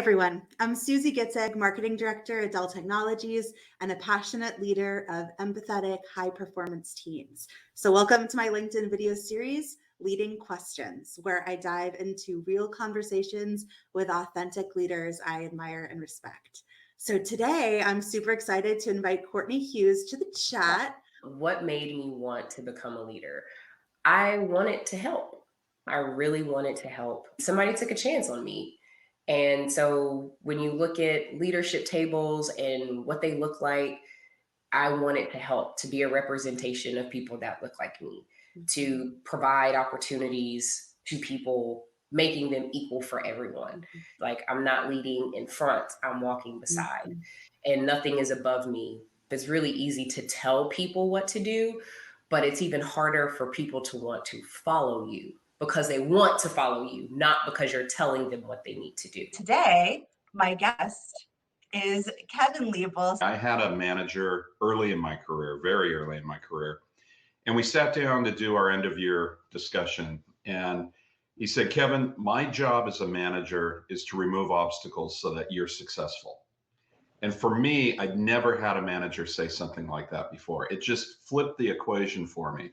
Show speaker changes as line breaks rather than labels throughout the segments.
everyone. I'm Susie Gitzeg, Marketing Director at Dell Technologies and a passionate leader of empathetic, high-performance teams. So welcome to my LinkedIn video series, Leading Questions, where I dive into real conversations with authentic leaders I admire and respect. So today, I'm super excited to invite Courtney Hughes to the chat.
What made me want to become a leader? I wanted to help. I really wanted to help. Somebody took a chance on me. And so when you look at leadership tables and what they look like, I wanted to help, to be a representation of people that look like me, to provide opportunities to people, making them equal for everyone. Like, I'm not leading in front, I'm walking beside, and nothing is above me. It's really easy to tell people what to do, but it's even harder for people to want to follow you because they want to follow you, not because you're telling them what they need to do.
Today, my guest is Kevin Liebel.
I had a manager early in my career, very early in my career, and we sat down to do our end of year discussion. And he said, Kevin, my job as a manager is to remove obstacles so that you're successful. And for me, I'd never had a manager say something like that before. It just flipped the equation for me.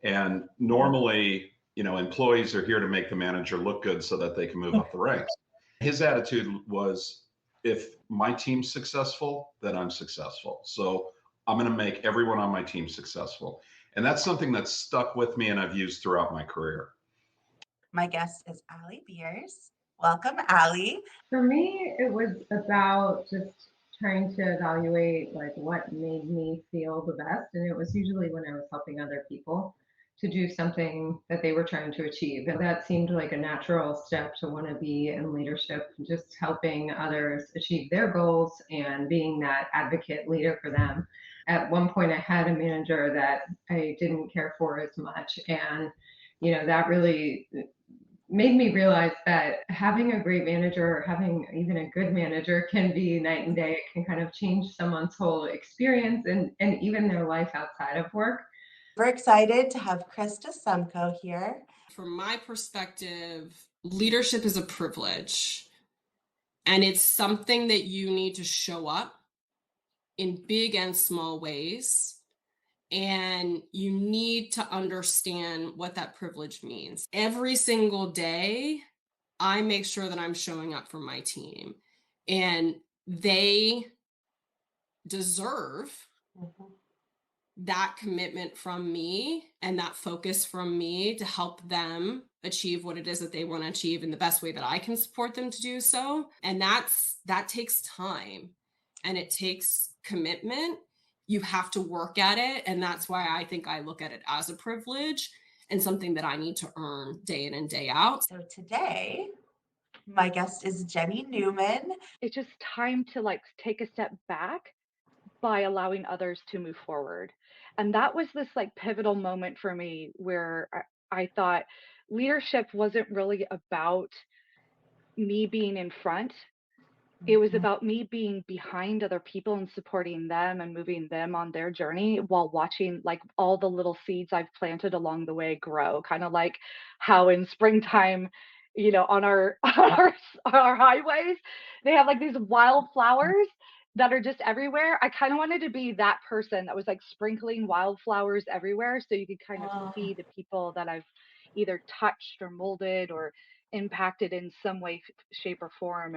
And normally, employees are here to make the manager look good so that they can move up the ranks. His attitude was, if my team's successful, then I'm successful. So I'm going to make everyone on my team successful. And that's something that's stuck with me and I've used throughout my career.
My guest is Allie Beers. Welcome, Allie.
For me, it was about just trying to evaluate like what made me feel the best. And it was usually when I was helping other people to do something that they were trying to achieve. And that seemed like a natural step to want to be in leadership, just helping others achieve their goals and being that advocate leader for them. At one point, I had a manager that I didn't care for as much. And, that really made me realize that having a great manager or having even a good manager can be night and day. It can kind of change someone's whole experience and even their life outside of work.
We're excited to have Krista Semko here.
From my perspective, leadership is a privilege, and it's something that you need to show up in big and small ways. And you need to understand what that privilege means. Every single day, I make sure that I'm showing up for my team, and they deserve that commitment from me and that focus from me to help them achieve what it is that they want to achieve in the best way that I can support them to do so. And that takes time and it takes commitment. You have to work at it. And that's why I think I look at it as a privilege and something that I need to earn day in and day out.
So today, my guest is Jenny Newman.
It's just time to take a step back by allowing others to move forward. And that was this pivotal moment for me where I thought leadership wasn't really about me being in front. It was about me being behind other people and supporting them and moving them on their journey while watching all the little seeds I've planted along the way grow. Kind of like how in springtime, on our highways, they have these wildflowers that are just everywhere. I kind of wanted to be that person that was sprinkling wildflowers everywhere, so you could kind of see the people that I've either touched or molded or impacted in some way, shape, or form.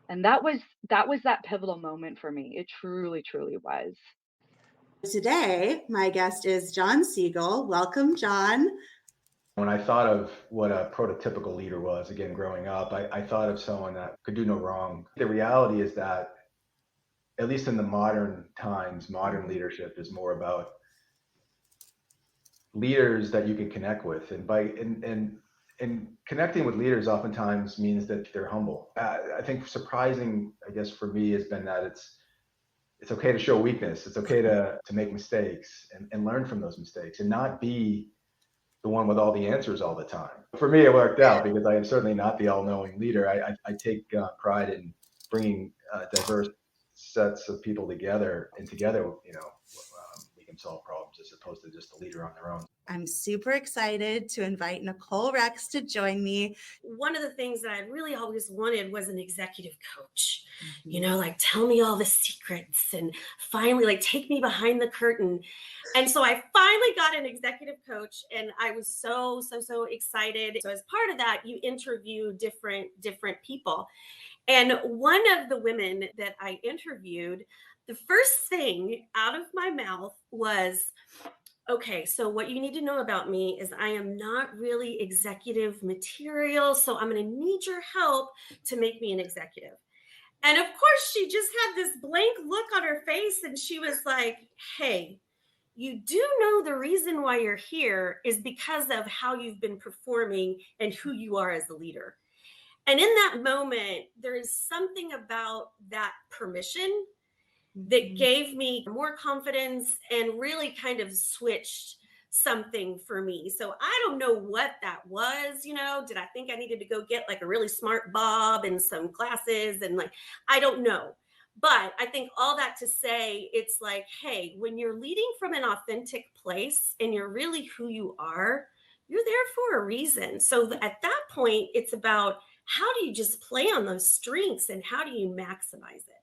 And that was that pivotal moment for me. It truly, truly was.
Today, my guest is John Siegel. Welcome, John.
When I thought of what a prototypical leader was, again, growing up, I thought of someone that could do no wrong. The reality is that, at least in the modern times, modern leadership is more about leaders that you can connect with. And connecting with leaders oftentimes means that they're humble. I think surprising, I guess, for me has been that it's okay to show weakness. It's okay to make mistakes and learn from those mistakes and not be the one with all the answers all the time. For me, it worked out because I am certainly not the all-knowing leader. I take pride in bringing diverse sets of people together, and together, we can solve problems as opposed to just a leader on their own.
I'm super excited to invite Nicole Rex to join me.
One of the things that I really always wanted was an executive coach, you know, like tell me all the secrets and finally like take me behind the curtain. And so I finally got an executive coach and I was so excited. So as part of that, you interview different people. And one of the women that I interviewed, the first thing out of my mouth was, okay, so what you need to know about me is I am not really executive material. So I'm going to need your help to make me an executive. And of course, she just had this blank look on her face. And she was like, hey, you do know the reason why you're here is because of how you've been performing and who you are as a leader. And in that moment, there is something about that permission that gave me more confidence and really kind of switched something for me. So I don't know what that was, you know, did I think I needed to go get like a really smart bob and some glasses and like, I don't know. But I think all that to say, it's like, hey, when you're leading from an authentic place and you're really who you are, you're there for a reason. So at that point, it's about how do you just play on those strengths and how do you maximize it?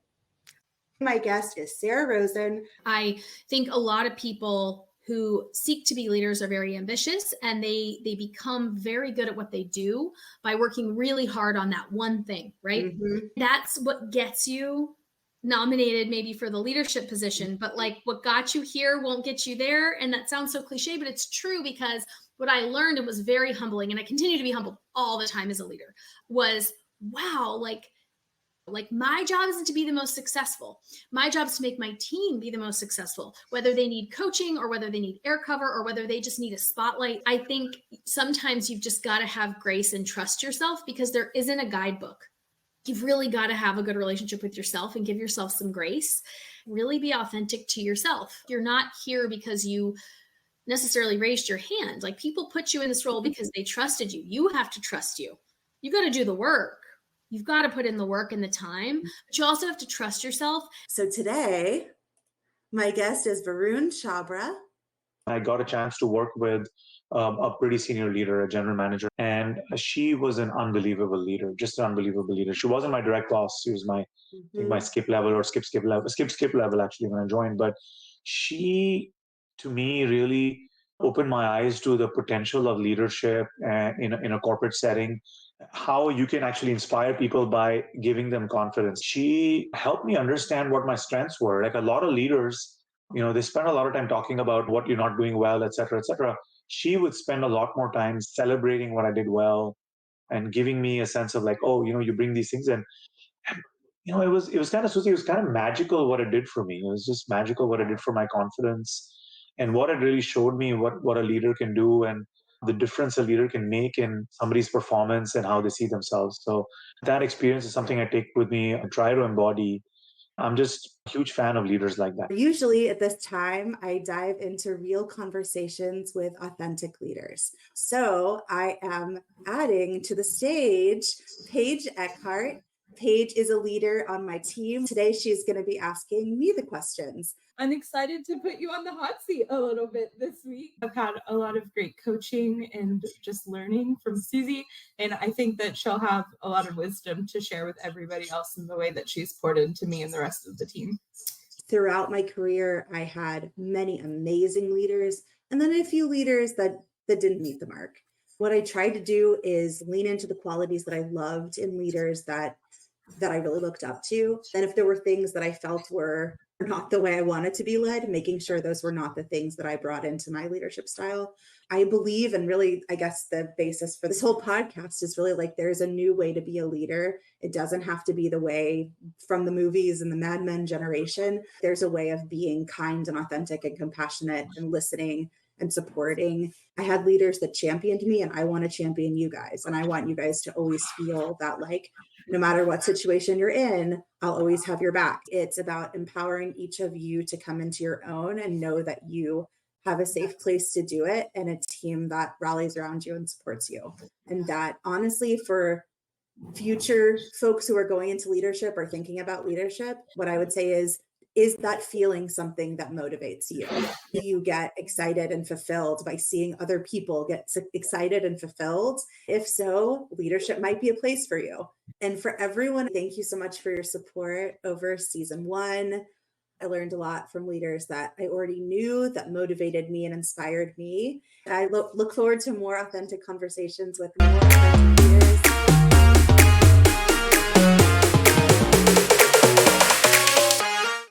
My guest is Sarah Rosen.
I think a lot of people who seek to be leaders are very ambitious and they become very good at what they do by working really hard on that one thing, right?
Mm-hmm.
That's what gets you nominated maybe for the leadership position, but like what got you here won't get you there. And that sounds so cliche, but it's true because what I learned, it was very humbling, and I continue to be humbled all the time as a leader, was wow, like my job isn't to be the most successful. My job is to make my team be the most successful, whether they need coaching or whether they need air cover or whether they just need a spotlight. I think sometimes you've just got to have grace and trust yourself because there isn't a guidebook. You've really got to have a good relationship with yourself and give yourself some grace. Really be authentic to yourself. You're not here because you necessarily raised your hand. Like people put you in this role because they trusted you. You have to trust you. You got to do the work. You've got to put in the work and the time, but you also have to trust yourself.
So today, my guest is Varun Chabra.
I got a chance to work with a pretty senior leader, a general manager, and she was an unbelievable leader, just an unbelievable leader. She wasn't my direct boss. She was my skip level or skip level actually when I joined. But she, to me, really opened my eyes to the potential of leadership in a corporate setting, how you can actually inspire people by giving them confidence. She helped me understand what my strengths were. Like a lot of leaders, you know, they spend a lot of time talking about what you're not doing well, et cetera, et cetera. She would spend a lot more time celebrating what I did well and giving me a sense of like, oh, you know, you bring these things in. And, you know, it was kind of, Susie, it was kind of magical what it did for me. It was just magical what it did for my confidence and what it really showed me what a leader can do and the difference a leader can make in somebody's performance and how they see themselves. So that experience is something I take with me and try to embody. I'm just a huge fan of leaders like that.
Usually at this time, I dive into real conversations with authentic leaders. So I am adding to the stage Paige Eckhart. Paige is a leader on my team. Today, she's going to be asking me the questions.
I'm excited to put you on the hot seat a little bit this week. I've had a lot of great coaching and just learning from Susie, and I think that she'll have a lot of wisdom to share with everybody else in the way that she's poured into me and the rest of the team.
Throughout my career, I had many amazing leaders and then a few leaders that didn't meet the mark. What I tried to do is lean into the qualities that I loved in leaders that I really looked up to. And if there were things that I felt were not the way I wanted to be led, making sure those were not the things that I brought into my leadership style. I believe, and really, I guess the basis for this whole podcast is really like, there's a new way to be a leader. It doesn't have to be the way from the movies and the Mad Men generation. There's a way of being kind and authentic and compassionate and listening and supporting. I had leaders that championed me, and I want to champion you guys. And I want you guys to always feel that, like, no matter what situation you're in, I'll always have your back. It's about empowering each of you to come into your own and know that you have a safe place to do it and a team that rallies around you and supports you. And that, honestly, for future folks who are going into leadership or thinking about leadership, what I would say is, Is that feeling something that motivates you? Do you get excited and fulfilled by seeing other people get excited and fulfilled? If so, leadership might be a place for you. And for everyone, thank you so much for your support over season 1. I learned a lot from leaders that I already knew that motivated me and inspired me. I look forward to more authentic conversations with more authentic leaders.